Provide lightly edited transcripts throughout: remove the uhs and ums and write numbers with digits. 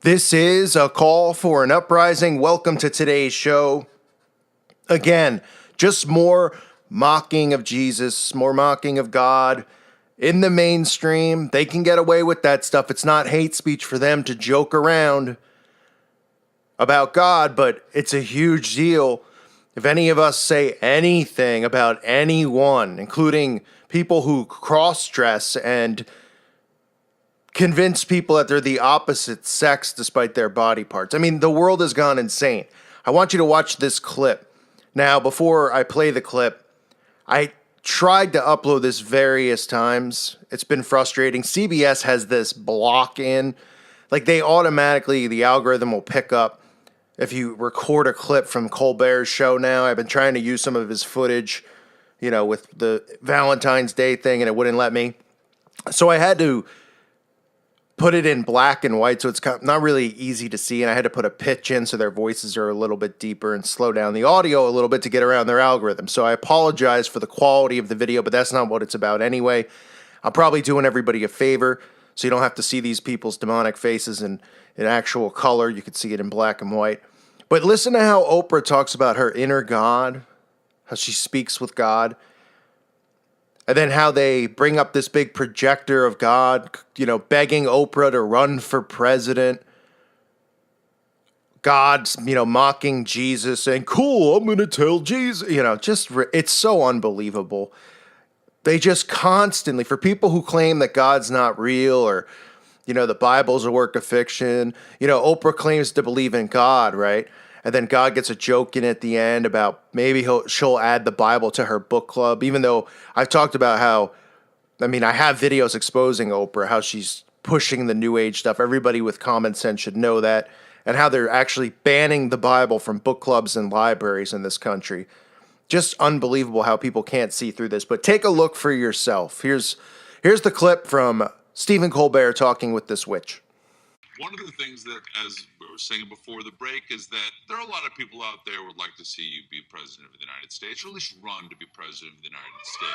This is a call for an uprising. Welcome to today's show. Again, just more mocking of Jesus, more mocking of God in the mainstream. They can get away with that stuff. It's not hate speech for them to joke around about God, but it's a huge deal if any of us say anything about anyone, including people who cross-dress and convince people that they're the opposite sex despite their body parts. I mean, the world has gone insane. I want you to watch this clip. Now, before I play the clip, I tried to upload this various times. It's been frustrating. CBS has this block in. Like, they automatically, the algorithm will pick up if you record a clip from Colbert's show now. I've been trying to use some of his footage, with the Valentine's Day thing, and it wouldn't let me. So I had to put it in black and white, so it's not really easy to see, and I had to put a pitch in so their voices are a little bit deeper and slow down the audio a little bit to get around their algorithm. So I apologize for the quality of the video, but that's not what it's about anyway. I'm probably doing everybody a favor, so you don't have to see these people's demonic faces in actual color. You could see it in black and white. But listen to how Oprah talks about her inner God, how she speaks with God. And then how they bring up this big projector of God, begging Oprah to run for president. God's, mocking Jesus, saying, cool, I'm going to tell Jesus. It's so unbelievable. They just constantly, for people who claim that God's not real or, the Bible's a work of fiction, Oprah claims to believe in God, right? And then God gets a joke in at the end about maybe she'll add the Bible to her book club, even though I've talked about how, I have videos exposing Oprah, how she's pushing the New Age stuff. Everybody with common sense should know that, and how they're actually banning the Bible from book clubs and libraries in this country. Just unbelievable how people can't see through this. But take a look for yourself. Here's the clip from Stephen Colbert talking with this witch. One of the things that, as we were saying before the break, is that there are a lot of people out there who would like to see you be president of the United States, or at least run to be president of the United States.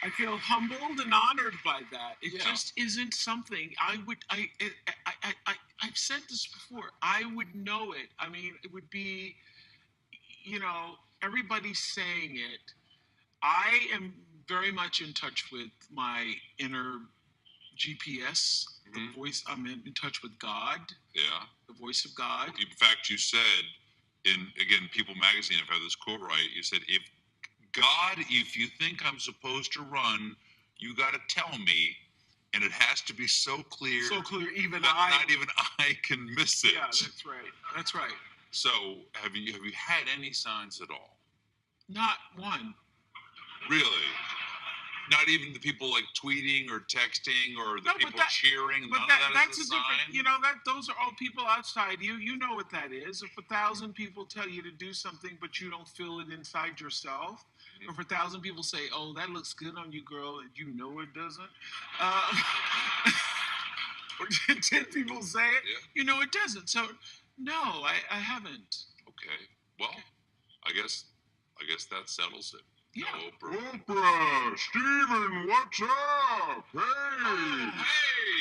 I feel humbled and honored by that. It just isn't something I've said this before. I would know it. It would be, everybody's saying it. I am very much in touch with my inner GPS, the voice. I'm in touch with God. Yeah. The voice of God. In fact, you said again, People Magazine, if I have this quote right, you said, if you think I'm supposed to run, you got to tell me, and it has to be so clear. So clear, even that not even I can miss it. Yeah, that's right. That's right. So, have you had any signs at all? Not one. Really? Not even the people like tweeting or texting or the people cheering. None of that is a sign. Those are all people outside you. You know what that is. If 1,000 people tell you to do something, but you don't feel it inside yourself, or if 1,000 people say, "Oh, that looks good on you, girl," and you know it doesn't. Or 10 people say it, you know it doesn't. So, no, I haven't. Okay. Well, I guess that settles it. Yeah. No, Oprah, Steven, what's up? Hey. Oh, hey.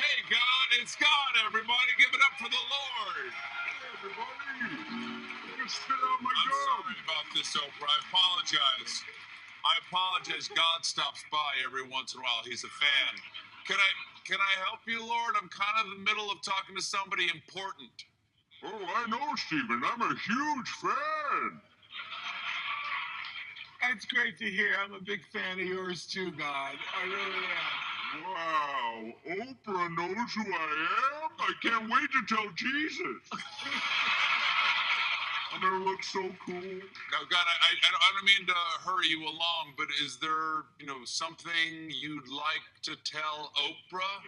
Hey, God, it's God, everybody. Give it up for the Lord. Hey, everybody. Just spit out my I'm gum. sorry about this, Oprah. I apologize. God stops by every once in a while. He's a fan. Can I help you, Lord? I'm kind of in the middle of talking to somebody important. Oh, I know, Steven. I'm a huge fan. That's great to hear. I'm a big fan of yours too, God. I really am. Wow, Oprah knows who I am? I can't wait to tell Jesus. I'm gonna look so cool. Now, God, I don't mean to hurry you along, but is there, something you'd like to tell Oprah?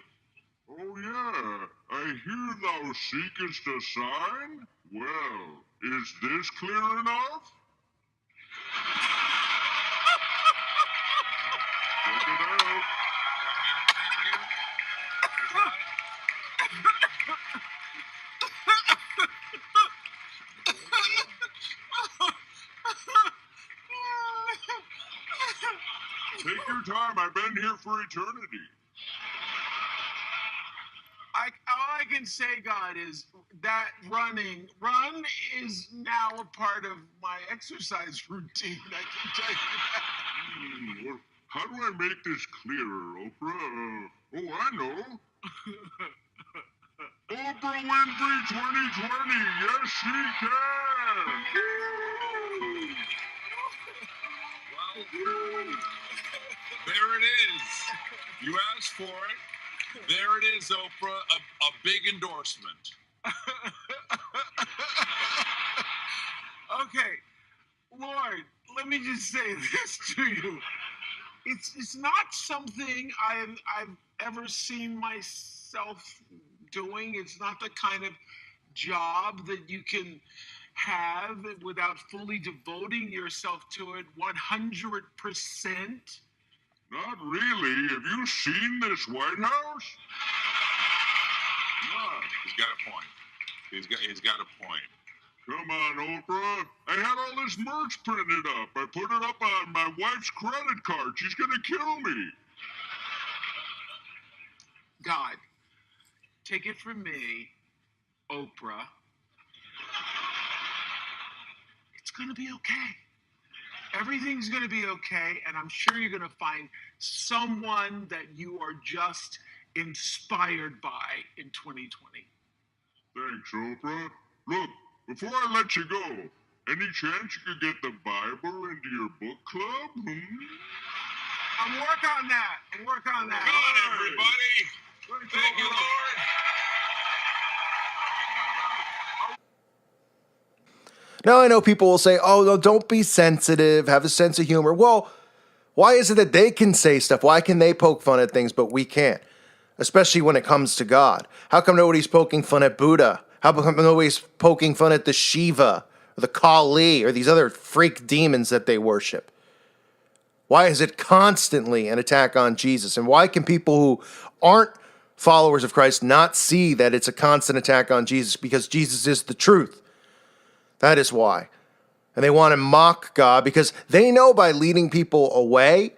Oh, yeah. I hear thou seekest a sign? Well, is this clear enough? Check it out. Take your your time. I've been here for eternity. All I can say, God, is that run is now a part of my exercise routine. I can tell you that. Well, how do I make this clearer, Oprah? Oh, I know. Oprah Winfrey 2020. Yes, she can. Well, there it is. You asked for it. There it is, Oprah. A big endorsement. Okay, Lord, let me just say this to you. It's not something I've ever seen myself doing. It's not the kind of job that you can have without fully devoting yourself to it 100%. Not really. Have you seen this White House? He's got a point. He's got a point. Come on, Oprah. I had all this merch printed up. I put it up on my wife's credit card. She's gonna kill me. God, take it from me, Oprah. It's gonna be okay. Everything's gonna be okay, and I'm sure you're gonna find someone that you are just inspired by in 2020. Thanks, Oprah. Look, before I let you go, any chance you could get the Bible into your book club? I'm working on that. Come on, everybody. Thank you, Lord. Now, I know people will say, oh, no, don't be sensitive, have a sense of humor. Well, why is it that they can say stuff? Why can they poke fun at things, but we can't? Especially when it comes to God. How come nobody's poking fun at Buddha? How come nobody's poking fun at the Shiva, or the Kali, or these other freak demons that they worship? Why is it constantly an attack on Jesus? And why can people who aren't followers of Christ not see that it's a constant attack on Jesus? Because Jesus is the truth. That is why. And they want to mock God because they know by leading people away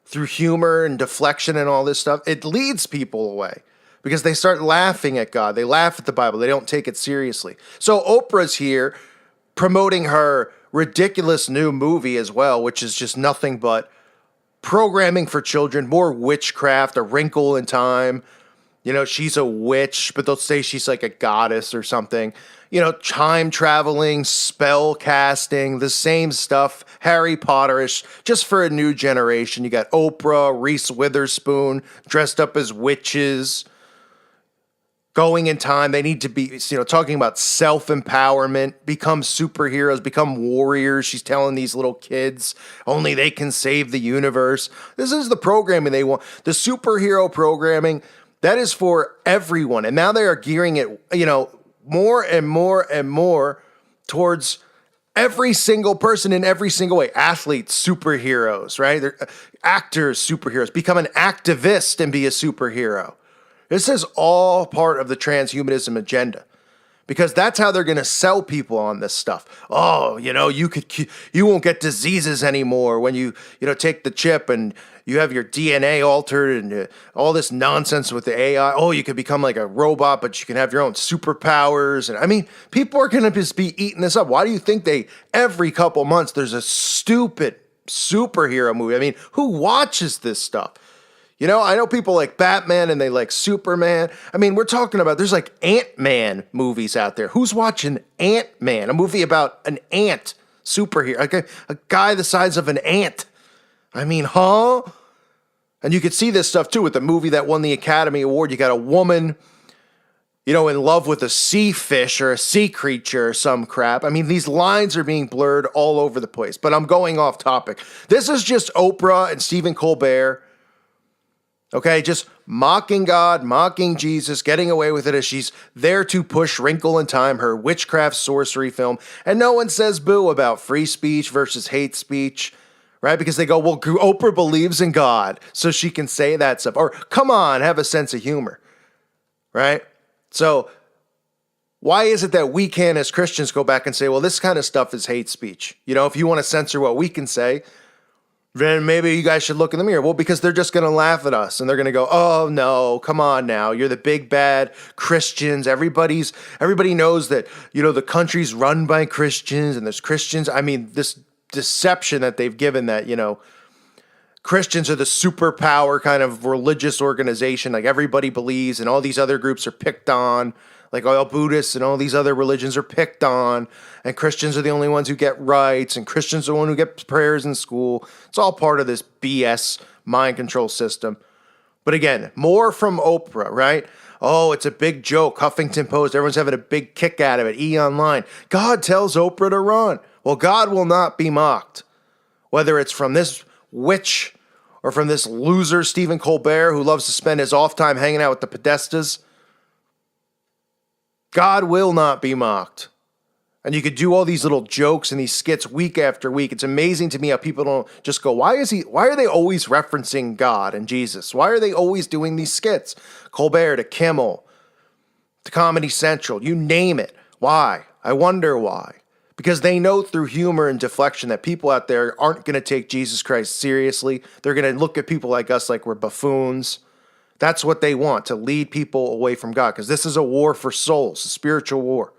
through humor and deflection and all this stuff, it leads people away because they start laughing at God. They laugh at the Bible. They don't take it seriously. So Oprah's here promoting her ridiculous new movie as well, which is just nothing but programming for children, more witchcraft, A Wrinkle in Time. You know, she's a witch, but they'll say she's like a goddess or something. You know, time traveling, spell casting, the same stuff, Harry Potterish, just for a new generation. You got Oprah, Reese Witherspoon, dressed up as witches, going in time. They need to be, talking about self-empowerment, become superheroes, become warriors. She's telling these little kids only they can save the universe. This is the programming they want. The superhero programming, that is for everyone. And now they are gearing it, more and more and more towards every single person in every single way. Athletes, superheroes, right? They're actors, superheroes. Become an activist and be a superhero. This is all part of the transhumanism agenda because that's how they're going to sell people on this stuff. Oh, you won't get diseases anymore when you take the chip and you have your DNA altered and all this nonsense with the AI. Oh, you could become like a robot, but you can have your own superpowers. And I mean, people are going to just be eating this up. Why do you think every couple months there's a stupid superhero movie? I mean, who watches this stuff? I know people like Batman and they like Superman. I mean, we're talking about, there's like Ant-Man movies out there. Who's watching Ant-Man? A movie about an ant superhero, like a guy the size of an ant. I mean, huh? And you could see this stuff too with the movie that won the Academy Award. You got a woman, in love with a sea fish or a sea creature or some crap. I mean, these lines are being blurred all over the place, but I'm going off topic. This is just Oprah and Stephen Colbert. Okay, just mocking God, mocking Jesus, getting away with it as she's there to push Wrinkle in Time, her witchcraft sorcery film. And no one says boo about free speech versus hate speech, right? Because they go, well, Oprah believes in God, so she can say that stuff. Or, come on, have a sense of humor, right? So why is it that we can, as Christians, go back and say, well, this kind of stuff is hate speech? If you want to censor what we can say, then maybe you guys should look in the mirror. Well, because they're just going to laugh at us and they're going to go, oh no, come on now. You're the big bad Christians. Everybody knows that, the country's run by Christians and there's Christians. I mean, this deception that they've given that, Christians are the superpower kind of religious organization. Like everybody believes and all these other groups are picked on. Like all Buddhists and all these other religions are picked on, and Christians are the only ones who get rights, and Christians are the one who get prayers in school. It's all part of this BS mind control system. But again, more from Oprah, right? Oh, it's a big joke. Huffington Post, everyone's having a big kick out of it. E! Online. God tells Oprah to run. Well, God will not be mocked. Whether it's from this witch or from this loser Stephen Colbert who loves to spend his off time hanging out with the Podestas, God will not be mocked. And you could do all these little jokes and these skits week after week. It's amazing to me how people don't just go, why are they always referencing God and Jesus? Why are they always doing these skits? Colbert to Kimmel to Comedy Central, you name it. Why? I wonder why. Because they know through humor and deflection that people out there aren't going to take Jesus Christ seriously. They're going to look at people like us like we're buffoons. That's what they want, to lead people away from God, because this is a war for souls, a spiritual war.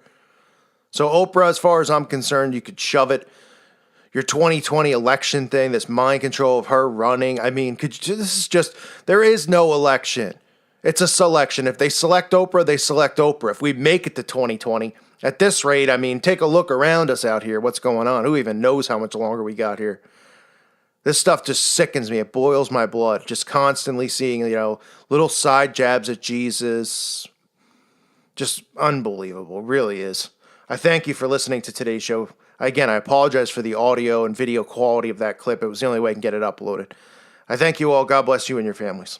So Oprah, as far as I'm concerned, you could shove it. Your 2020 election thing, this mind control of her running. I mean, there is no election. It's a selection. If they select Oprah, they select Oprah. If we make it to 2020, at this rate, I mean, take a look around us out here. What's going on? Who even knows how much longer we got here? This stuff just sickens me. It boils my blood. Just constantly seeing, little side jabs at Jesus. Just unbelievable. It really is. I thank you for listening to today's show. Again, I apologize for the audio and video quality of that clip. It was the only way I can get it uploaded. I thank you all. God bless you and your families.